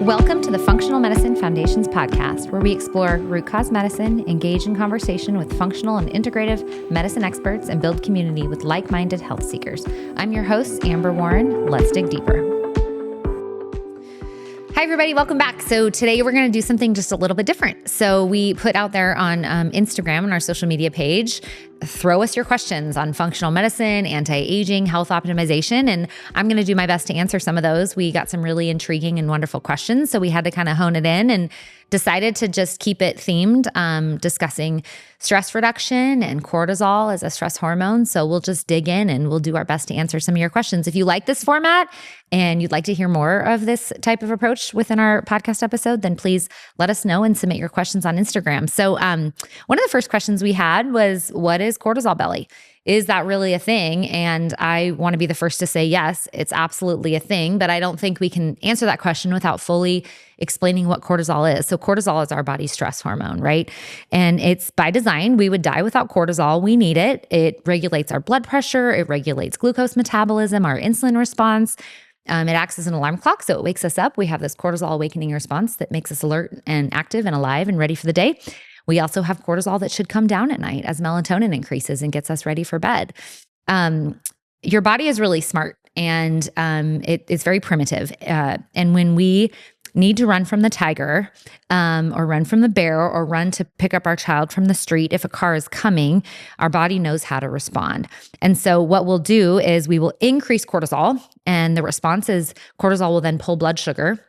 Welcome to the Functional Medicine Foundation's podcast, where we explore root cause medicine, engage in conversation with functional and integrative medicine experts, and build community with like-minded health seekers. I'm your host, Amber Warren. Let's dig deeper. Hi, everybody. Welcome back. So today we're going to do something just a little bit different. So we put out there on Instagram on our social media page, throw us your questions on functional medicine, anti-aging, health optimization, and I'm going to do my best to answer some of those. We got some really intriguing and wonderful questions, so we had to kind of hone it in and decided to just keep it themed, discussing stress reduction and cortisol as a stress hormone. So we'll just dig in and we'll do our best to answer some of your questions. If you like this format and you'd like to hear more of this type of approach within our podcast episode, then please let us know and submit your questions on Instagram. So one of the first questions we had was, what is cortisol belly? Is that really a thing? And I want to be the first to say, yes, it's absolutely a thing, but I don't think we can answer that question without fully explaining what cortisol is. So cortisol is our body's stress hormone, right? And it's by design. We would die without cortisol. We need it. It regulates our blood pressure. It regulates glucose metabolism, our insulin response. It acts as an alarm clock, so it wakes us up. We have this cortisol awakening response that makes us alert and active and alive and ready for the day. We also have cortisol that should come down at night as melatonin increases and gets us ready for bed. Your body is really smart, and it's very primitive. And when we need to run from the tiger or run from the bear or run to pick up our child from the street, if a car is coming, our body knows how to respond. And so what we'll do is we will increase cortisol, and the response is cortisol will then pull blood sugar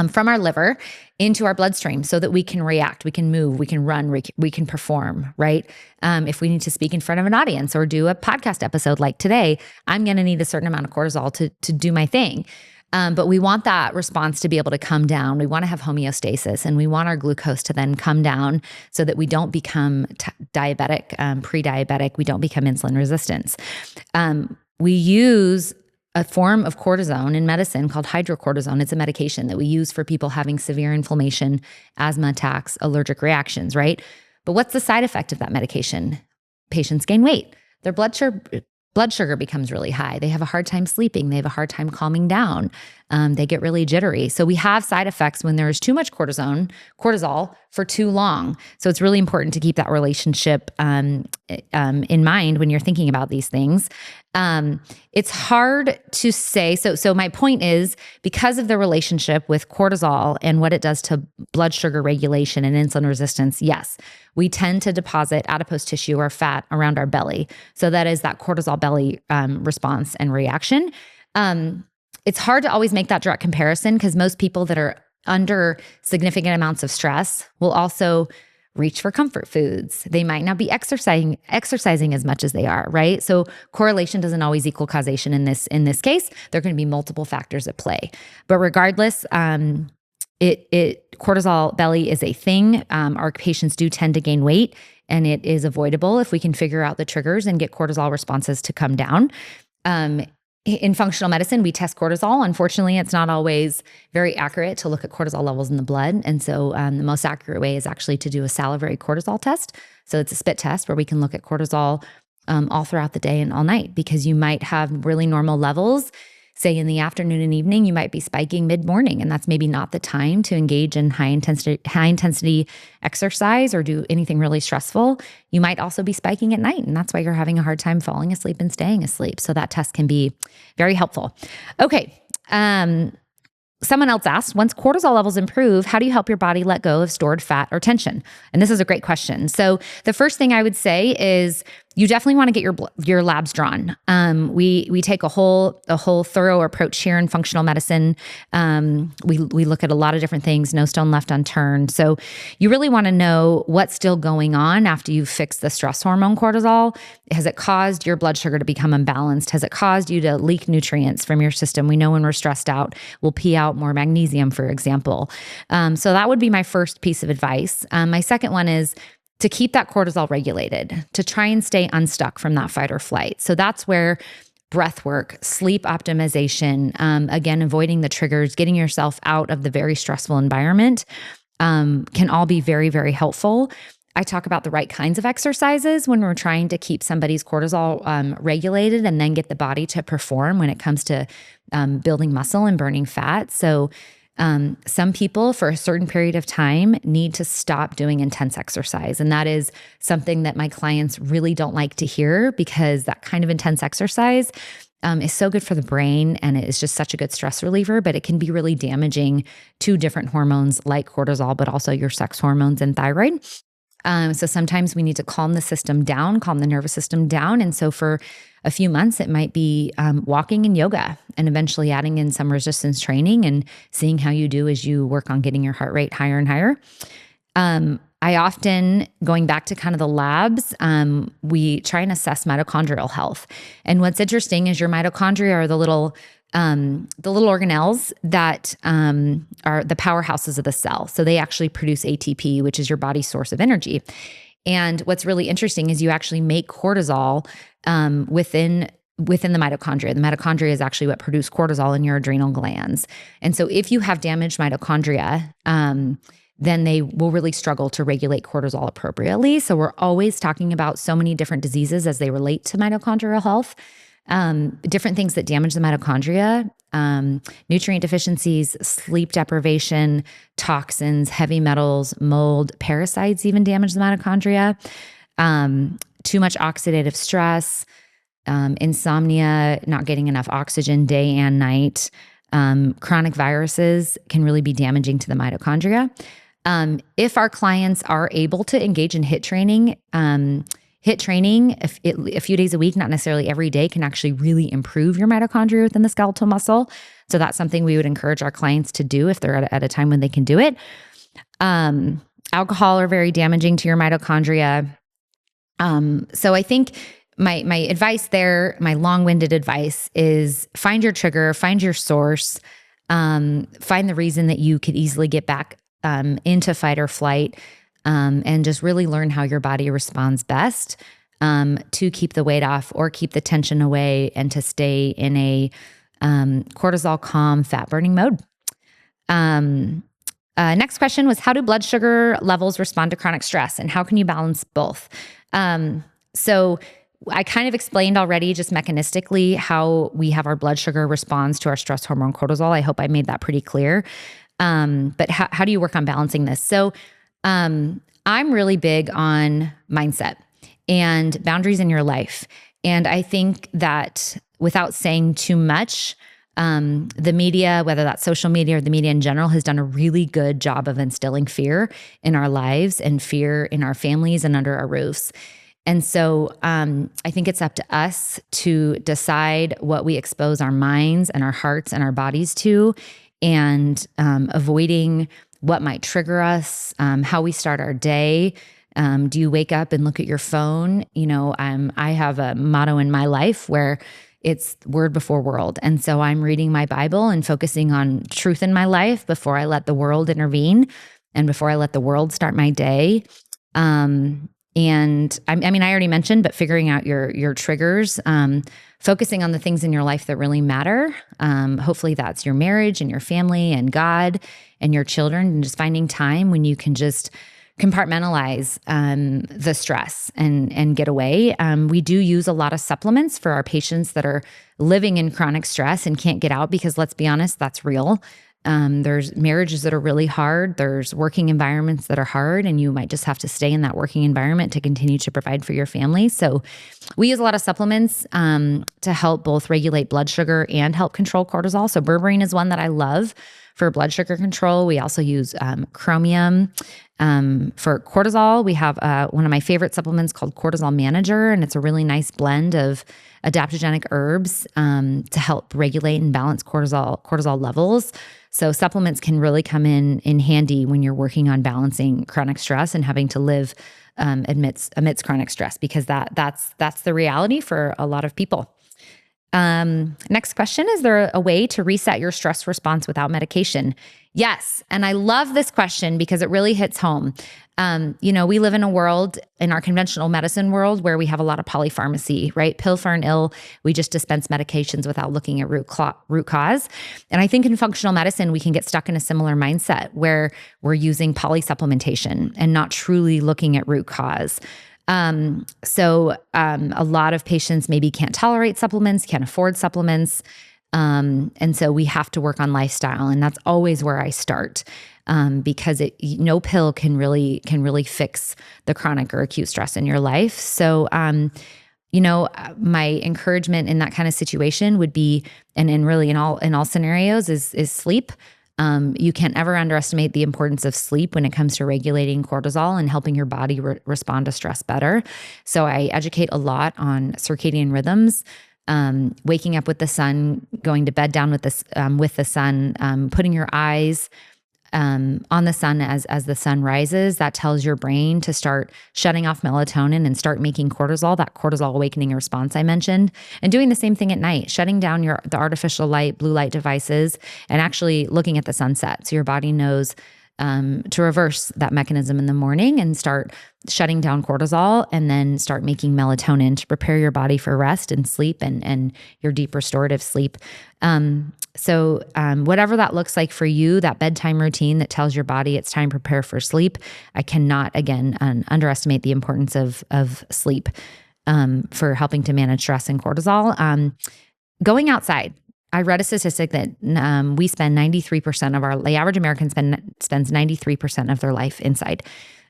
from our liver into our bloodstream so that we can react, we can move, we can run, we can perform, right? If we need to speak in front of an audience or do a podcast episode like today, I'm going to need a certain amount of cortisol to do my thing. But we want that response to be able to come down. We want to have homeostasis, and we want our glucose to then come down so that we don't become diabetic, pre-diabetic. We don't become insulin resistant. We use a form of cortisone in medicine called hydrocortisone. It's a medication that we use for people having severe inflammation, asthma attacks, allergic reactions, right? But what's the side effect of that medication? Patients gain weight. Their blood sugar becomes really high. They have a hard time sleeping. They have a hard time calming down. They get really jittery. So we have side effects when there is too much cortisol for too long. So it's really important to keep that relationship in mind when you're thinking about these things. It's hard to say. So my point is, because of the relationship with cortisol and what it does to blood sugar regulation and insulin resistance, yes, we tend to deposit adipose tissue or fat around our belly. So that is that cortisol belly response and reaction. It's hard to always make that direct comparison because most people that are under significant amounts of stress will also reach for comfort foods. They might not be exercising as much as they are, right? So correlation doesn't always equal causation in this case. There are going to be multiple factors at play. But regardless, cortisol belly is a thing. Our patients do tend to gain weight, and it is avoidable if we can figure out the triggers and get cortisol responses to come down. In functional medicine, we test cortisol. Unfortunately, it's not always very accurate to look at cortisol levels in the blood. And so the most accurate way is actually to do a salivary cortisol test. So it's a spit test where we can look at cortisol all throughout the day and all night, because you might have really normal levels. Say in the afternoon and evening, you might be spiking mid-morning, and that's maybe not the time to engage in high intensity exercise or do anything really stressful. You might also be spiking at night, and that's why you're having a hard time falling asleep and staying asleep. So that test can be very helpful. Okay. Someone else asked, once cortisol levels improve, how do you help your body let go of stored fat or tension? And this is a great question. So the first thing I would say is you definitely want to get your labs drawn. We take a whole thorough approach here in functional medicine. We look at a lot of different things, no stone left unturned. So you really want to know what's still going on after you've fixed the stress hormone cortisol. Has it caused your blood sugar to become unbalanced? Has it caused you to leak nutrients from your system? We know when we're stressed out, we'll pee out more magnesium, for example. So that would be my first piece of advice. My second one is to keep that cortisol regulated, to try and stay unstuck from that fight or flight. So that's where breath work, sleep optimization, again, avoiding the triggers, getting yourself out of the very stressful environment, can all be very, very helpful. I talk about the right kinds of exercises when we're trying to keep somebody's cortisol regulated and then get the body to perform when it comes to building muscle and burning fat. So Some people for a certain period of time need to stop doing intense exercise. And that is something that my clients really don't like to hear, because that kind of intense exercise is so good for the brain, and it is just such a good stress reliever, but it can be really damaging to different hormones like cortisol, but also your sex hormones and thyroid. So sometimes we need to calm the system down, calm the nervous system down. And so for a few months, it might be walking and yoga, and eventually adding in some resistance training and seeing how you do as you work on getting your heart rate higher and higher. I often, going back to kind of the labs, we try and assess mitochondrial health. And what's interesting is your mitochondria are the little organelles that are the powerhouses of the cell. So they actually produce ATP, which is your body's source of energy. And what's really interesting is you actually make cortisol within the mitochondria. The mitochondria is actually what produce cortisol in your adrenal glands. And so if you have damaged mitochondria, then they will really struggle to regulate cortisol appropriately. So we're always talking about so many different diseases as they relate to mitochondrial health. Different things that damage the mitochondria, nutrient deficiencies, sleep deprivation, toxins, heavy metals, mold, parasites even damage the mitochondria, too much oxidative stress, insomnia, not getting enough oxygen day and night, chronic viruses can really be damaging to the mitochondria. If our clients are able to engage in HIIT training, a few days a week, not necessarily every day, can actually really improve your mitochondria within the skeletal muscle. So that's something we would encourage our clients to do if they're at a time when they can do it. Alcohol are very damaging to your mitochondria. So I think my advice there, my long-winded advice, is find your trigger, find your source, find the reason that you could easily get back into fight or flight, and just really learn how your body responds best to keep the weight off or keep the tension away, and to stay in a cortisol calm, fat burning mode. Next question was, how do blood sugar levels respond to chronic stress, and how can you balance both? So I kind of explained already just mechanistically how we have our blood sugar responds to our stress hormone cortisol. I hope I made that pretty clear. But how do you work on balancing this? So I'm really big on mindset and boundaries in your life. And I think that without saying too much, the media, whether that's social media or the media in general, has done a really good job of instilling fear in our lives and fear in our families and under our roofs. And so I think it's up to us to decide what we expose our minds and our hearts and our bodies to, and avoiding what might trigger us, how we start our day. Do you wake up and look at your phone? I have a motto in my life where it's word before world. And so I'm reading my Bible and focusing on truth in my life before I let the world intervene and before I let the world start my day. And I already mentioned, but figuring out your triggers, focusing on the things in your life that really matter. Hopefully that's your marriage and your family and God and your children, and just finding time when you can just compartmentalize the stress and get away. We do use a lot of supplements for our patients that are living in chronic stress and can't get out, because let's be honest, that's real. There's marriages that are really hard. There's working environments that are hard, and you might just have to stay in that working environment to continue to provide for your family. So we use a lot of supplements to help both regulate blood sugar and help control cortisol. So berberine is one that I love for blood sugar control. We also use chromium for cortisol. We have one of my favorite supplements called Cortisol Manager, and it's a really nice blend of adaptogenic herbs to help regulate and balance cortisol levels. So supplements can really come in handy when you're working on balancing chronic stress and having to live amidst chronic stress, because that's the reality for a lot of people. Next question, is there a way to reset your stress response without medication? Yes. And I love this question because it really hits home. We live in a world, in our conventional medicine world, where we have a lot of polypharmacy, right? Pill for an ill. We just dispense medications without looking at root cause. And I think in functional medicine, we can get stuck in a similar mindset where we're using polysupplementation and not truly looking at root cause. So a lot of patients maybe can't tolerate supplements, can't afford supplements. And so we have to work on lifestyle, and that's always where I start. Because no pill can really fix the chronic or acute stress in your life. So, my encouragement in that kind of situation would be, and really in all scenarios, is sleep. You can't ever underestimate the importance of sleep when it comes to regulating cortisol and helping your body respond to stress better. So I educate a lot on circadian rhythms. Waking up with the sun, going to bed down with the sun, putting your eyes on the sun as the sun rises. That tells your brain to start shutting off melatonin and start making cortisol, that cortisol awakening response I mentioned, and doing the same thing at night, shutting down the artificial light, blue light devices, and actually looking at the sunset. So your body knows to reverse that mechanism in the morning and start shutting down cortisol, and then start making melatonin to prepare your body for rest and sleep and your deep restorative sleep. So whatever that looks like for you, that bedtime routine that tells your body it's time to prepare for sleep, I cannot, again, underestimate the importance of sleep for helping to manage stress and cortisol. Going outside. I read a statistic that we spend 93% the average American spends 93% of their life inside.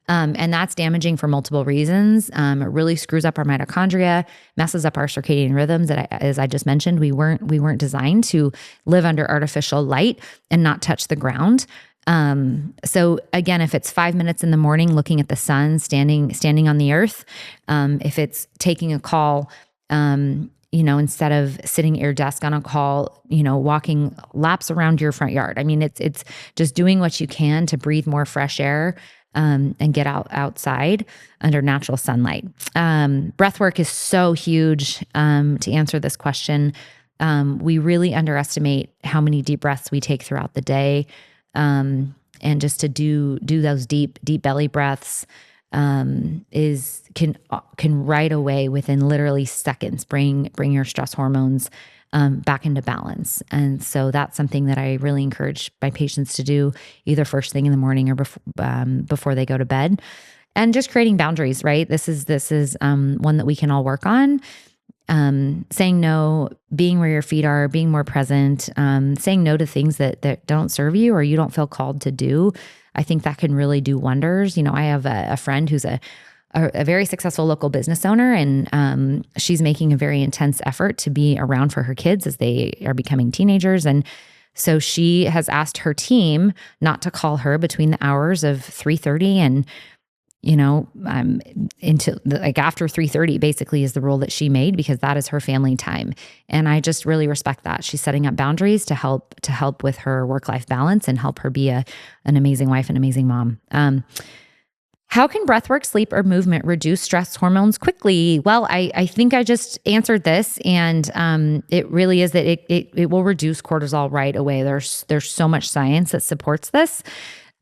And that's damaging for multiple reasons. It really screws up our mitochondria, messes up our circadian rhythms. As I just mentioned, we weren't designed to live under artificial light and not touch the ground. So again, if it's 5 minutes in the morning, looking at the sun, standing on the earth, if it's taking a call, instead of sitting at your desk on a call, walking laps around your front yard. I mean, it's just doing what you can to breathe more fresh air, and get outside under natural sunlight. Breath work is so huge. To answer this question, we really underestimate how many deep breaths we take throughout the day. And just to do those deep belly breaths, can right away, within literally seconds, bring your stress hormones back into balance. And so that's something that I really encourage my patients to do, either first thing in the morning or before they go to bed. And just creating boundaries, right? This is one that we can all work on. Saying no, being where your feet are, being more present, saying no to things that don't serve you or you don't feel called to do. I think that can really do wonders. I have a friend who's a very successful local business owner, and she's making a very intense effort to be around for her kids as they are becoming teenagers. And so she has asked her team not to call her between the hours of 3:30 and into after 3:30 basically is the rule that she made, because that is her family time. And I just really respect that. She's setting up boundaries to help with her work-life balance and help her be an amazing wife and amazing mom. How can breathwork, sleep, or movement reduce stress hormones quickly? Well, I think I just answered this, and it really is that it will reduce cortisol right away. There's so much science that supports this.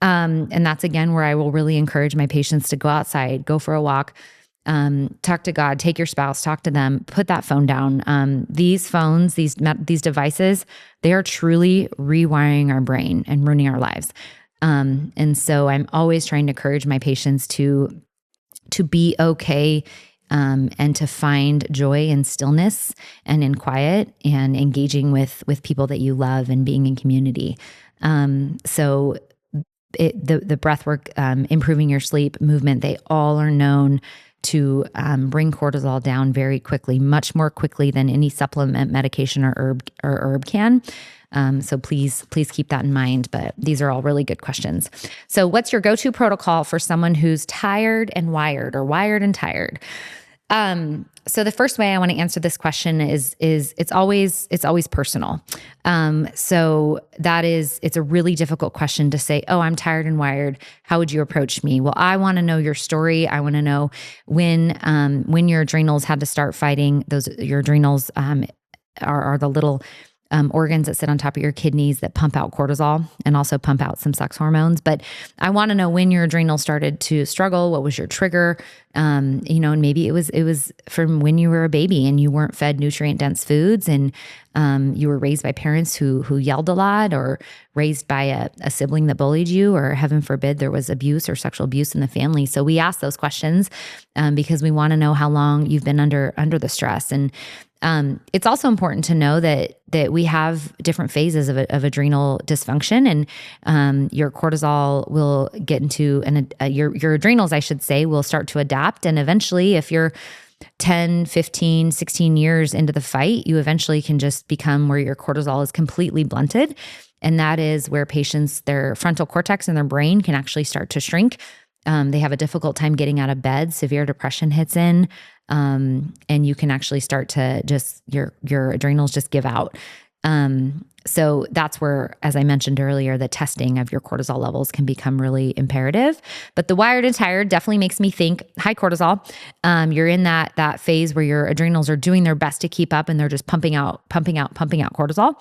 And that's, again, where I will really encourage my patients to go outside, go for a walk, talk to God, take your spouse, talk to them, put that phone down. These phones, these devices, they are truly rewiring our brain and ruining our lives. And so I'm always trying to encourage my patients to be okay, and to find joy in stillness and in quiet and engaging with people that you love and being in community. So the breath work, improving your sleep, movement, they all are known to bring cortisol down very quickly, much more quickly than any supplement, medication, or herb can. So please keep that in mind. But these are all really good questions. So what's your go-to protocol for someone who's tired and wired, or wired and tired? So the first way I want to answer this question is it's always personal. So it's a really difficult question to say, oh, I'm tired and wired. How would you approach me? Well, I want to know your story. I want to know when your adrenals had to start fighting. Your adrenals are the little organs that sit on top of your kidneys that pump out cortisol and also pump out some sex hormones. But I want to know when your adrenals started to struggle. What was your trigger? And maybe it was from when you were a baby and you weren't fed nutrient dense foods, and you were raised by parents who yelled a lot, or raised by a sibling that bullied you, or heaven forbid there was abuse or sexual abuse in the family. So we ask those questions because we want to know how long you've been under the stress. And It's also important to know that we have different phases of adrenal dysfunction, and your cortisol will get into, and your adrenals, I should say, will start to adapt. And eventually, if you're 10, 15, 16 years into the fight, you eventually can just become where your cortisol is completely blunted. And that is where patients, their frontal cortex and their brain can actually start to shrink. They have a difficult time getting out of bed. Severe depression hits in, and you can actually start to just, your adrenals just give out. So that's where, as I mentioned earlier, the testing of your cortisol levels can become really imperative. But the wired and tired definitely makes me think high cortisol. You're in that phase where your adrenals are doing their best to keep up, and they're just pumping out cortisol.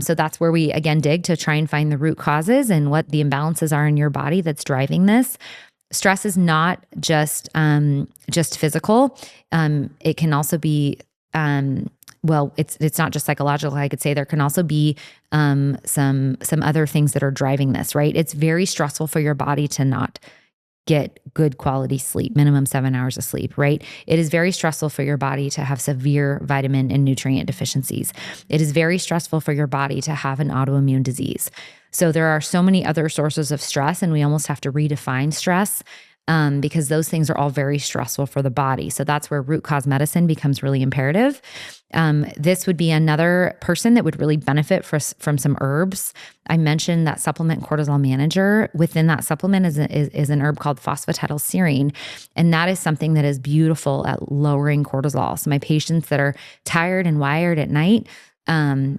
So that's where we again dig to try and find the root causes and what the imbalances are in your body that's driving this. Stress is not just physical. It can also be, well, it's not just psychological. I could say there can also be some other things that are driving this, right? It's very stressful for your body to not get good quality sleep, minimum 7 hours of sleep, right? It is very stressful for your body to have severe vitamin and nutrient deficiencies. It is very stressful for your body to have an autoimmune disease. So there are so many other sources of stress, and we almost have to redefine stress because those things are all very stressful for the body. So that's where root cause medicine becomes really imperative. This would be another person that would really benefit from some herbs. I mentioned that supplement Cortisol Manager. Within that supplement is an herb called phosphatidylserine, and that is something that is beautiful at lowering cortisol. So my patients that are tired and wired at night,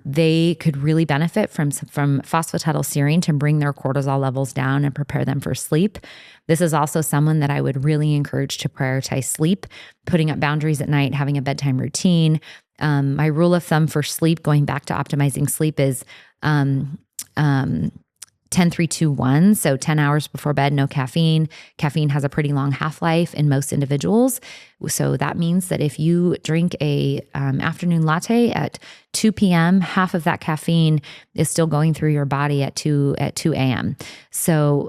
they could really benefit from phosphatidylserine to bring their cortisol levels down and prepare them for sleep. This is also someone that I would really encourage to prioritize sleep, putting up boundaries at night, having a bedtime routine. My rule of thumb for sleep, going back to optimizing sleep, is 10-3-2-1. So 10 hours before bed, no caffeine. Caffeine has a pretty long half-life in most individuals. So that means that if you drink a afternoon latte at 2 p.m., half of that caffeine is still going through your body at 2 a.m. So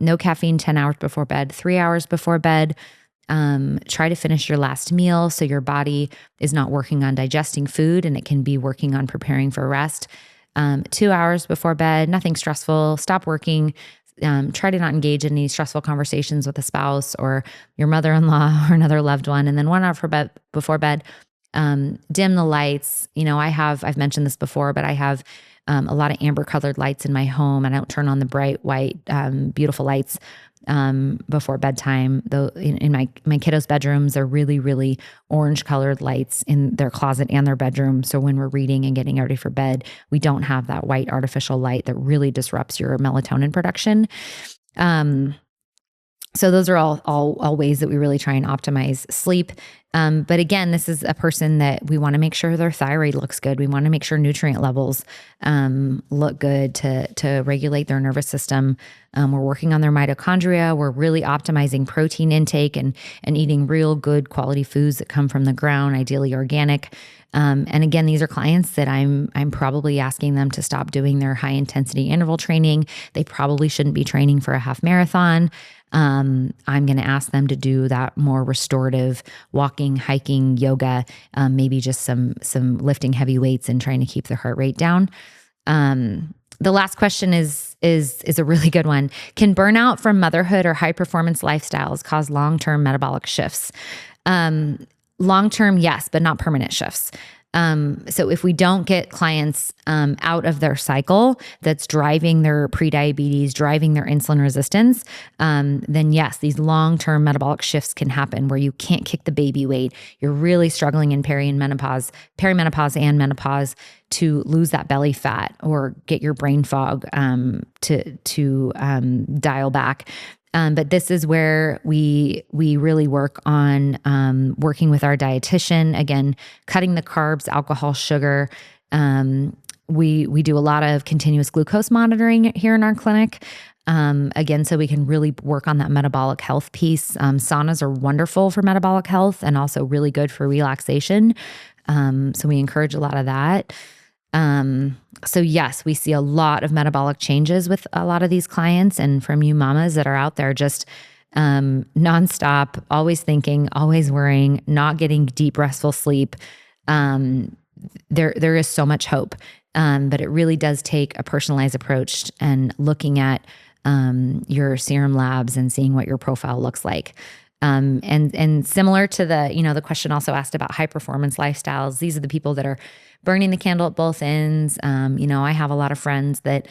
no caffeine 10 hours before bed, 3 hours before bed. Try to finish your last meal so your body is not working on digesting food and it can be working on preparing for rest. 2 hours before bed, nothing stressful, stop working. Try to not engage in any stressful conversations with a spouse or your mother-in-law or another loved one. And then 1 hour before bed, dim the lights. I've mentioned this before, but I have a lot of amber colored lights in my home. I don't turn on the bright, white, beautiful lights before bedtime. Though in my kiddos' bedrooms are really, really orange colored lights in their closet and their bedroom. So when we're reading and getting ready for bed, we don't have that white artificial light that really disrupts your melatonin production. So those are all ways that we really try and optimize sleep. But again, this is a person that we want to make sure their thyroid looks good. We want to make sure nutrient levels look good to regulate their nervous system. We're working on their mitochondria. We're really optimizing protein intake and eating real good quality foods that come from the ground, ideally organic. And again, these are clients that I'm probably asking them to stop doing their high intensity interval training. They probably shouldn't be training for a half marathon. I'm going to ask them to do that more restorative walking, hiking, yoga, maybe just some lifting heavy weights and trying to keep their heart rate down. The last question is a really good one. Can burnout from motherhood or high performance lifestyles cause long-term metabolic shifts? Long-term, yes, but not permanent shifts. So if we don't get clients out of their cycle that's driving their prediabetes, driving their insulin resistance, then yes, these long-term metabolic shifts can happen where you can't kick the baby weight. You're really struggling in perimenopause and menopause to lose that belly fat or get your brain fog to dial back. But this is where we really work on working with our dietitian, again, cutting the carbs, alcohol, sugar. We do a lot of continuous glucose monitoring here in our clinic. Again, so we can really work on that metabolic health piece. Saunas are wonderful for metabolic health and also really good for relaxation. So we encourage a lot of that. So yes, we see a lot of metabolic changes with a lot of these clients, and from you mamas that are out there just nonstop, always thinking, always worrying, not getting deep, restful sleep. there is so much hope. But it really does take a personalized approach and looking at your serum labs and seeing what your profile looks like. And similar to the question also asked about high performance lifestyles, these are the people that are burning the candle at both ends. I have a lot of friends that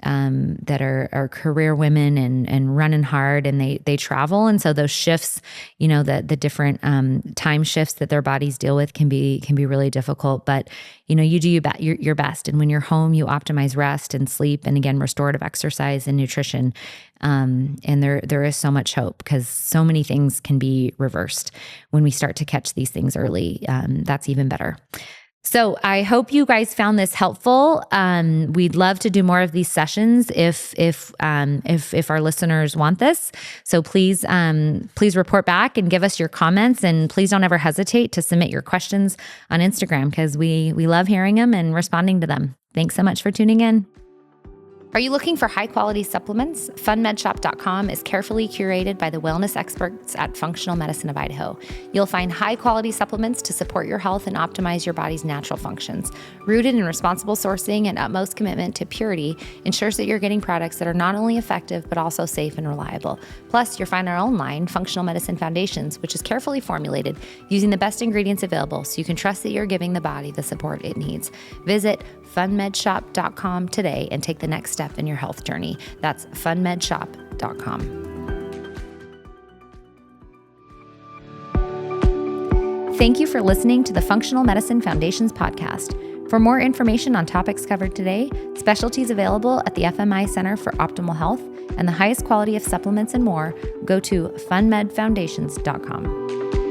are career women and running hard, and they travel. And so those shifts, the different time shifts that their bodies deal with can be really difficult, but you do your best. And when you're home, you optimize rest and sleep, and again, restorative exercise and nutrition. And there is so much hope, because so many things can be reversed when we start to catch these things early. That's even better. So I hope you guys found this helpful. We'd love to do more of these sessions if our listeners want this. So please report back and give us your comments, and please don't ever hesitate to submit your questions on Instagram, because we love hearing them and responding to them. Thanks so much for tuning in. Are you looking for high-quality supplements? FunMedShop.com is carefully curated by the wellness experts at Functional Medicine of Idaho. You'll find high-quality supplements to support your health and optimize your body's natural functions. Rooted in responsible sourcing and utmost commitment to purity ensures that you're getting products that are not only effective, but also safe and reliable. Plus, you'll find our own line, Functional Medicine Foundations, which is carefully formulated using the best ingredients available, so you can trust that you're giving the body the support it needs. Visit funmedshop.com today and take the next step in your health journey. That's funmedshop.com. Thank you for listening to the Functional Medicine Foundations podcast. For more information on topics covered today, specialties available at the FMI Center for Optimal Health, and the highest quality of supplements and more, go to funmedfoundations.com.